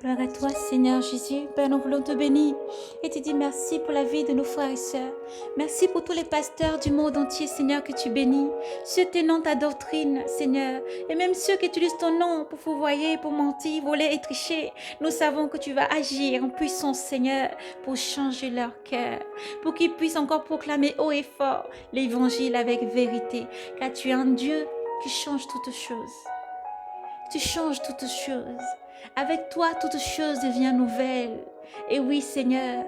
Gloire à toi, Seigneur Jésus. Père, nous voulons te bénir et te dire merci pour la vie de nos frères et sœurs. Merci pour tous les pasteurs du monde entier, Seigneur, que tu bénis. Ceux tenant ta doctrine, Seigneur, et même ceux qui utilisent ton nom pour fourvoyer, pour mentir, voler et tricher. Nous savons que tu vas agir en puissance, Seigneur, pour changer leur cœur, pour qu'ils puissent encore proclamer haut et fort l'évangile avec vérité, car tu es un Dieu qui change toutes choses. Tu changes toutes choses. Avec toi, toutes choses deviennent nouvelles. Et oui, Seigneur,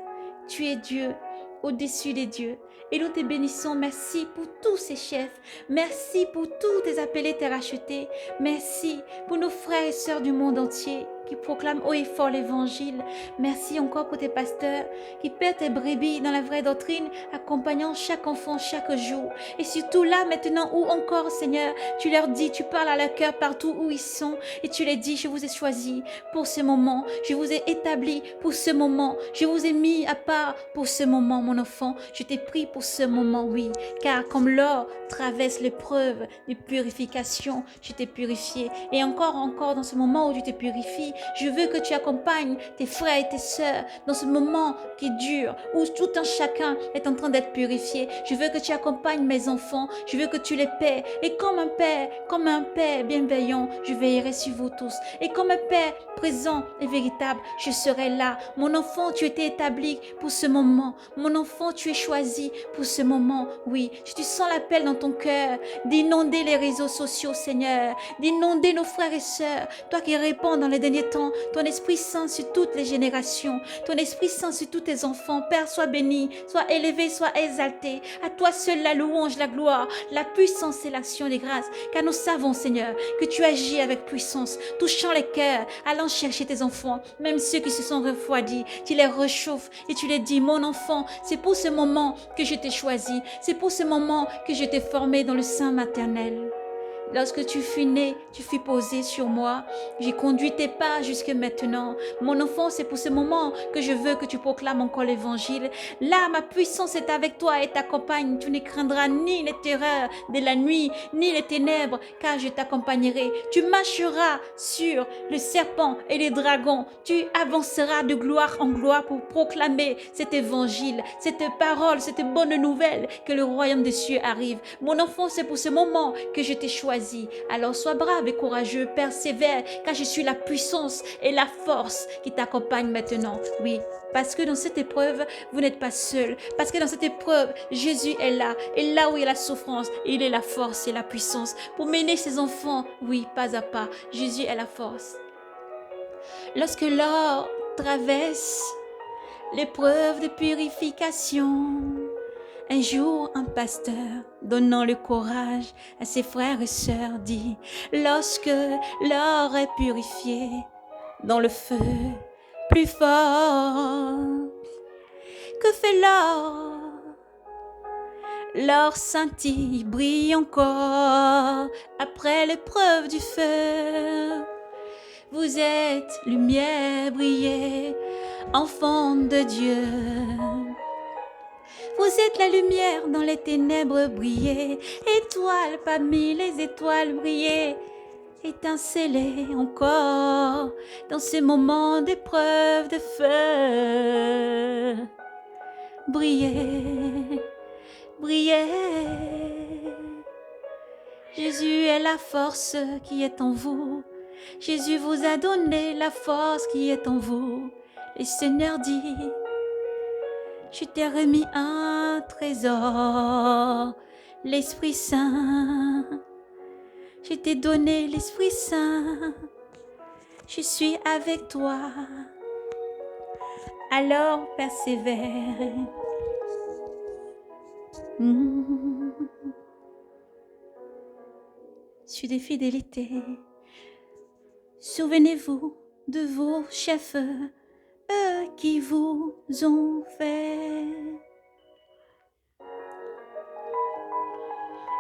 tu es Dieu, au-dessus des dieux. Et nous te bénissons. Merci pour tous ces chefs. Merci pour tous tes appelés, tes rachetés. Merci pour nos frères et sœurs du monde entier qui proclament haut et fort l'évangile. Merci encore pour tes pasteurs qui paient tes brebis dans la vraie doctrine, accompagnant chaque enfant chaque jour. Et surtout là, maintenant, où encore, Seigneur, tu leur dis, tu parles à leur cœur partout où ils sont. Et tu les dis, je vous ai choisis pour ce moment. Je vous ai établi pour ce moment. Je vous ai mis à part pour ce moment, mon enfant. Je t'ai pris pour ce moment, oui. Car comme l'or traverse l'épreuve de purification, je t'ai purifié. Et encore dans ce moment où tu te purifies, je veux que tu accompagnes tes frères et tes sœurs dans ce moment qui dure, où tout un chacun est en train d'être purifié. Je veux que tu accompagnes mes enfants. Je veux que tu les paies. Et comme un père bienveillant, je veillerai sur vous tous. Et comme un père présent et véritable, je serai là. Mon enfant, tu étais établi pour ce moment. Mon enfant, tu es choisi pour ce moment. Oui, tu sens l'appel dans ton cœur d'inonder les réseaux sociaux, Seigneur, d'inonder nos frères et sœurs. Toi qui réponds dans les derniers temps, ton Esprit Saint sur toutes les générations, ton Esprit Saint sur tous tes enfants. Père, sois béni, sois élevé, sois exalté. À toi seul la louange, la gloire, la puissance et l'action des grâces. Car nous savons, Seigneur, que tu agis avec puissance, touchant les cœurs, allant chercher tes enfants, même ceux qui se sont refroidis. Tu les réchauffes et tu les dis, mon enfant, c'est pour ce moment que je t'ai choisi. C'est pour ce moment que je t'ai formé dans le sein maternel. Lorsque tu fus né, tu fus posé sur moi. J'ai conduit tes pas jusque maintenant. Mon enfant, c'est pour ce moment que je veux que tu proclames encore l'évangile. Là, ma puissance est avec toi et t'accompagne. Tu ne craindras ni les terreurs de la nuit, ni les ténèbres, car je t'accompagnerai. Tu marcheras sur le serpent et les dragons. Tu avanceras de gloire en gloire pour proclamer cet évangile, cette parole, cette bonne nouvelle que le royaume des cieux arrive. Mon enfant, c'est pour ce moment que je t'ai choisi. Alors sois brave et courageux, persévère, car je suis la puissance et la force qui t'accompagne maintenant. Oui, parce que dans cette épreuve, vous n'êtes pas seul. Parce que dans cette épreuve, Jésus est là. Et là où il y a la souffrance, il est la force et la puissance pour mener ses enfants. Oui, pas à pas, Jésus est la force. Lorsque l'or traverse l'épreuve de purification, un jour, un pasteur, donnant le courage à ses frères et sœurs, dit, lorsque l'or est purifié dans le feu plus fort, que fait l'or? L'or scintille, brille encore après l'épreuve du feu. Vous êtes lumière, brillez, enfants de Dieu. Vous êtes la lumière dans les ténèbres, brillez, étoile parmi les étoiles, brillez, étincelez encore dans ce moment d'épreuve de feu. Brillez, brillez. Jésus est la force qui est en vous. Jésus vous a donné la force qui est en vous. Le Seigneur dit, je t'ai remis un trésor, l'Esprit Saint. Je t'ai donné l'Esprit Saint. Je suis avec toi. Alors persévère. Sur des fidélités. Souvenez-vous de vos chefs, eux qui vous ont fait.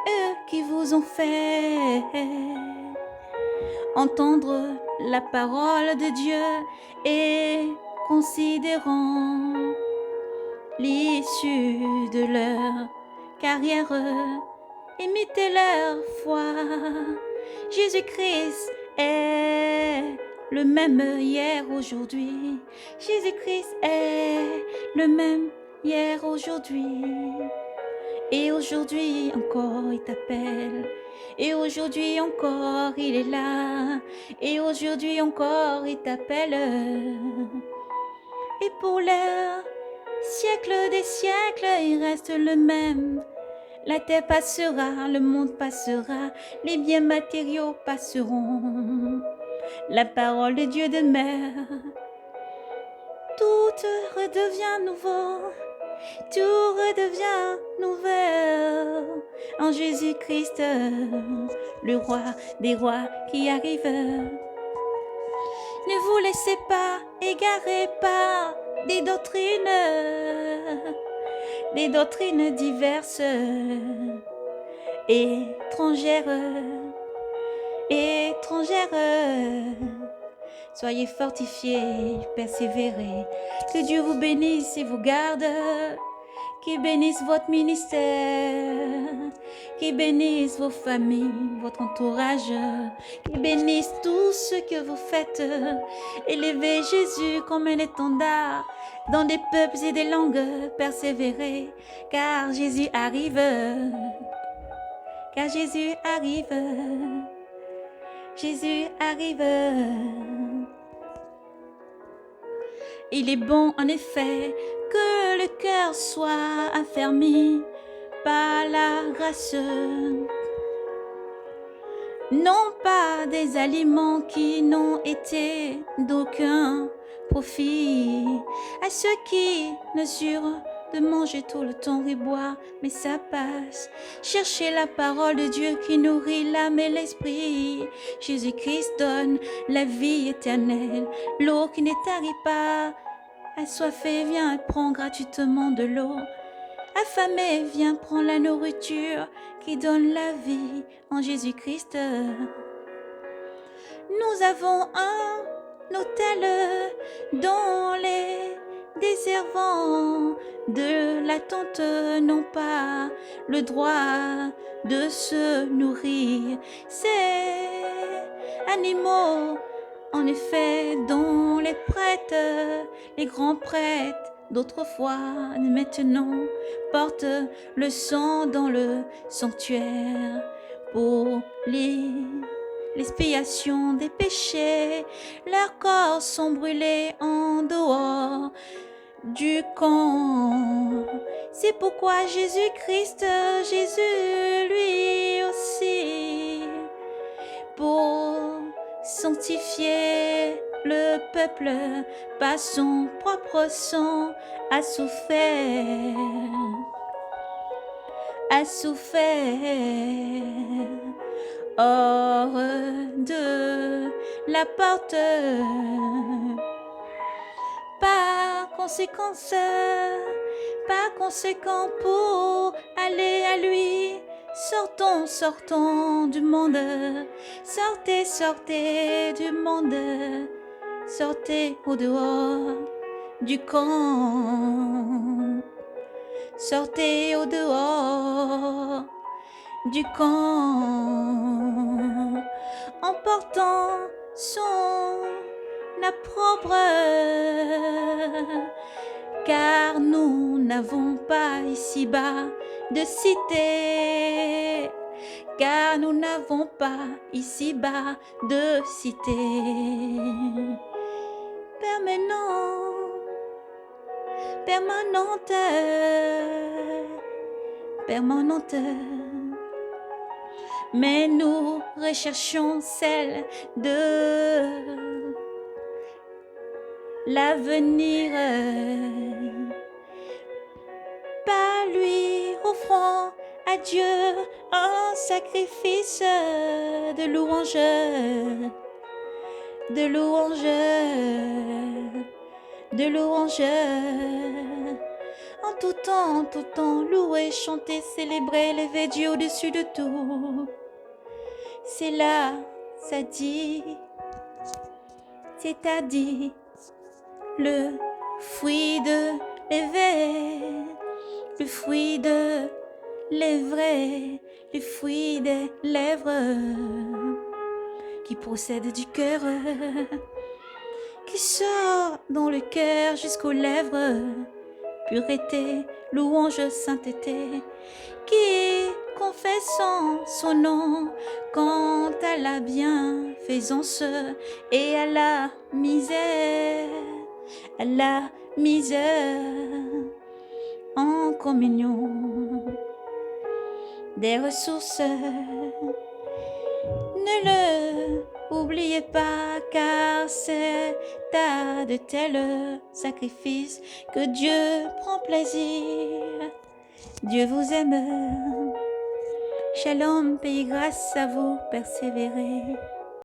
Eux qui vous ont fait entendre la parole de Dieu et considérant l'issue de leur carrière, imitez leur foi. Jésus-Christ est le même hier, aujourd'hui. Jésus-Christ est le même hier, aujourd'hui. Et aujourd'hui encore, il t'appelle. Et aujourd'hui encore, il est là. Et aujourd'hui encore, il t'appelle. Et pour l'heure, siècle des siècles, il reste le même. La terre passera, le monde passera, les biens matériaux passeront. La parole de Dieu demeure. Tout redevient nouveau, tout redevient nouvel en Jésus-Christ, le roi des rois qui arrive. Ne vous laissez pas égarer par des doctrines diverses, étrangères. Soyez fortifiés, persévérez. Que Dieu vous bénisse et vous garde. Qu'il bénisse votre ministère. Qu'il bénisse vos familles, votre entourage. Qu'il bénisse tout ce que vous faites. Élevez Jésus comme un étendard dans des peuples et des langues. Persévérez, car Jésus arrive. Car Jésus arrive. Jésus arrive. Il est bon en effet que le cœur soit affermi par la grâce, non pas des aliments qui n'ont été d'aucun profit à ceux qui mesurent de manger tout le temps et boire, mais ça passe. Cherchez la parole de Dieu qui nourrit l'âme et l'esprit. Jésus-Christ donne la vie éternelle, l'eau qui ne tarit pas. Assoiffé, viens et prends gratuitement de l'eau. Affamé, viens prendre la nourriture qui donne la vie en Jésus-Christ. Nous avons un hôtel dont les desservants de l'attente n'ont pas le droit de se nourrir. Ces animaux, en effet, dont les prêtres, les grands prêtres d'autrefois, maintenant, portent le sang dans le sanctuaire pour l'expiation des péchés. Leurs corps sont brûlés en dehors du camp. C'est pourquoi Jésus-Christ, Jésus lui aussi, pour sanctifier le peuple par son propre sang, a souffert hors de la porte. Par conséquent, pour aller à lui, sortons du monde. Sortez du monde. Sortez au dehors du camp. Sortez au dehors du camp, en portant son opprobre, car nous n'avons pas ici-bas de cité, car nous n'avons pas ici-bas de cité permanente, mais nous recherchons celle de l'avenir. Par lui offrant à Dieu un sacrifice de louange, en tout temps, louer, chanter, célébrer, lever Dieu au-dessus de tout. C'est là, c'est-à-dire le fruit de l'éveil, le fruit de l'éveil, le fruit des lèvres qui procède du cœur. qui sort dans le cœur jusqu'aux lèvres. Pureté, louange, sainteté, qui confessant son nom quant à la bienfaisance et à la misère, en communion des ressources. Ne le oubliez pas, car c'est à de tels sacrifices que Dieu prend plaisir. Dieu vous aime. Shalom, paix et grâce à vous, persévérer.